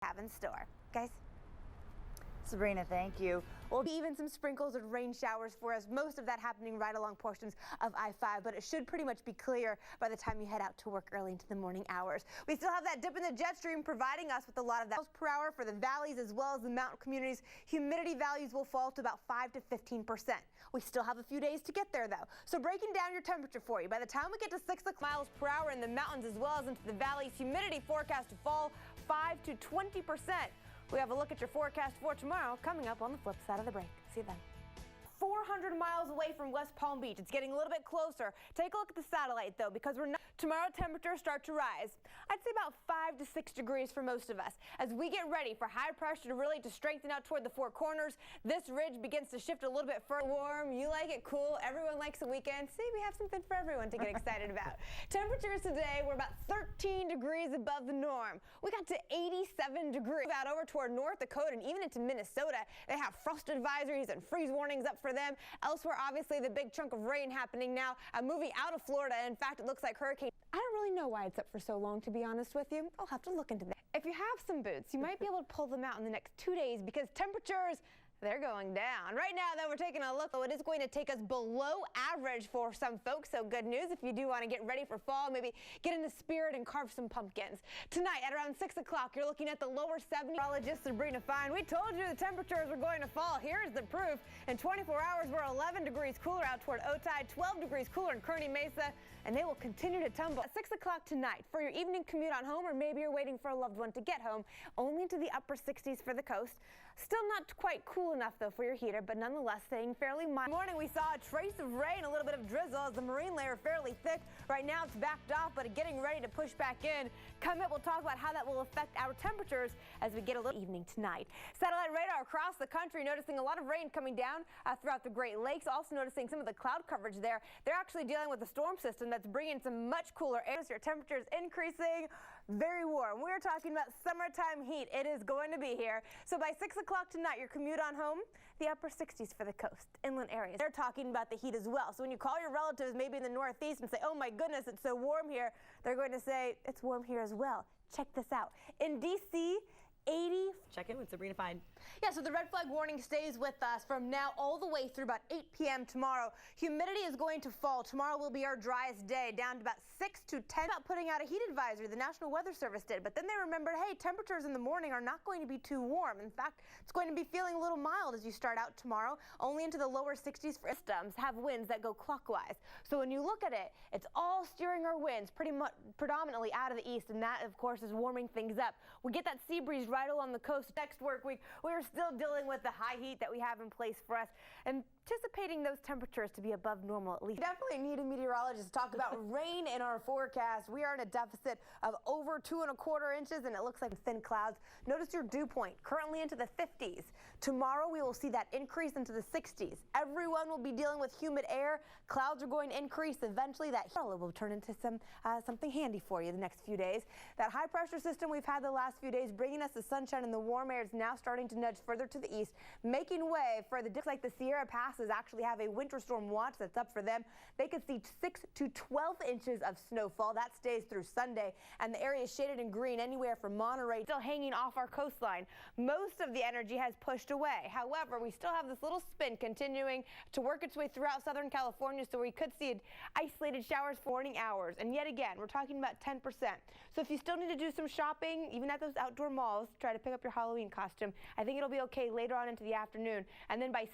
have in store. Guys? Sabrina, thank you. Well, even some sprinkles of rain showers for us, most of that happening right along portions of I-5, but it should pretty much be clear by the time you head out to work early into the morning hours. We still have that dip in the jet stream providing us with a lot of that miles per hour for the valleys as well as the mountain communities. Humidity values will fall to about 5 to 15%. We still have a few days to get there though. So breaking down your temperature for you, by the time we get to 6 miles per hour in the mountains as well as into the valleys, humidity forecast to fall 5 to 20%. We have a look at your forecast for tomorrow coming up on the flip side of the break. See you then. 400 miles away from West Palm Beach. It's getting a little bit closer. Take a look at the satellite though, because tomorrow temperatures start to rise. I'd say about 5 to 6 degrees for most of us. As we get ready for high pressure to really strengthen out toward the Four Corners, this ridge begins to shift a little bit further. Warm, you like it cool, everyone likes a weekend. See, we have something for everyone to get excited about. Temperatures today were about 13 degrees above the norm. We got to 87 degrees. Out over toward North Dakota and even into Minnesota, they have frost advisories and freeze warnings up for them. Elsewhere, obviously, the big chunk of rain happening now, moving out of Florida. In fact, it looks like hurricane. I don't really know why it's up for so long, to be honest with you. I'll have to look into that. If you have some boots, you might be able to pull them out in the next 2 days because temperatures, they're going down. Right now, though, we're taking a look. It is going to take us below average for some folks, so good news if you do want to get ready for fall, maybe get in the spirit and carve some pumpkins. Tonight, at around 6 o'clock, you're looking at the lower 70s. Meteorologist Sabrina, fine. We told you the temperatures were going to fall. Here's the proof. In 24 hours, we're 11 degrees cooler out toward Otay, 12 degrees cooler in Kearney Mesa, and they will continue to tumble. At 6 o'clock tonight, for your evening commute on home, or maybe you're waiting for a loved one to get home, only into the upper 60s for the coast. Still not quite cool enough, though, for your heater, but nonetheless staying fairly mild. This morning, we saw a trace of rain, a little bit of drizzle as the marine layer fairly thick. Right now, it's backed off, but getting ready to push back in. Coming up, we'll talk about how that will affect our temperatures as we get a little evening tonight. Satellite radar across the country noticing a lot of rain coming down throughout the Great Lakes. Also noticing some of the cloud coverage there. They're actually dealing with a storm system that's bringing some much cooler air. Your temperatures increasing, very warm. We're talking about summertime heat. It is going to be here. So by 6 o'clock tonight, your commute on home, the upper 60s for the coast, inland areas. They're talking about the heat as well. So when you call your relatives maybe in the Northeast and say, oh my goodness, it's so warm here, they're going to say, it's warm here as well. Check this out. In D.C., 80. Check in with Sabrina Fine. Yeah, so the red flag warning stays with us from now all the way through about 8 p.m. tomorrow. Humidity is going to fall. Tomorrow will be our driest day, down to about 6 to 10. About putting out a heat advisory, the National Weather Service did, but then they remembered, hey, temperatures in the morning are not going to be too warm. In fact, it's going to be feeling a little mild as you start out tomorrow, only into the lower 60s. For systems have winds that go clockwise. So when you look at it, it's all steering our winds predominantly out of the east, and that, of course, is warming things up. We get that sea breeze right along the coast. Next work week, we are still dealing with the high heat that we have in place for us, and anticipating those temperatures to be above normal at least. We definitely need a meteorologist to talk about rain in our forecast. We are in a deficit of over 2¼ inches, and it looks like thin clouds. Notice your dew point currently into the 50s. Tomorrow we will see that increase into the 60s. Everyone will be dealing with humid air. Clouds are going to increase. Eventually that heat will turn into something handy for you the next few days. That high pressure system we've had the last few days bringing us the sunshine and the warm air is now starting to nudge further to the east, making way for the dips like the Sierra Passes actually have a winter storm watch that's up for them. They could see 6 to 12 inches of snowfall. That stays through Sunday, and the area is shaded in green anywhere from Monterey, still hanging off our coastline. Most of the energy has pushed away. However, we still have this little spin continuing to work its way throughout Southern California, so we could see isolated showers for morning hours. And yet again, we're talking about 10%. So if you still need to do some shopping, even at those outdoor malls, try to pick up your Halloween costume. I think it'll be okay later on into the afternoon. And then by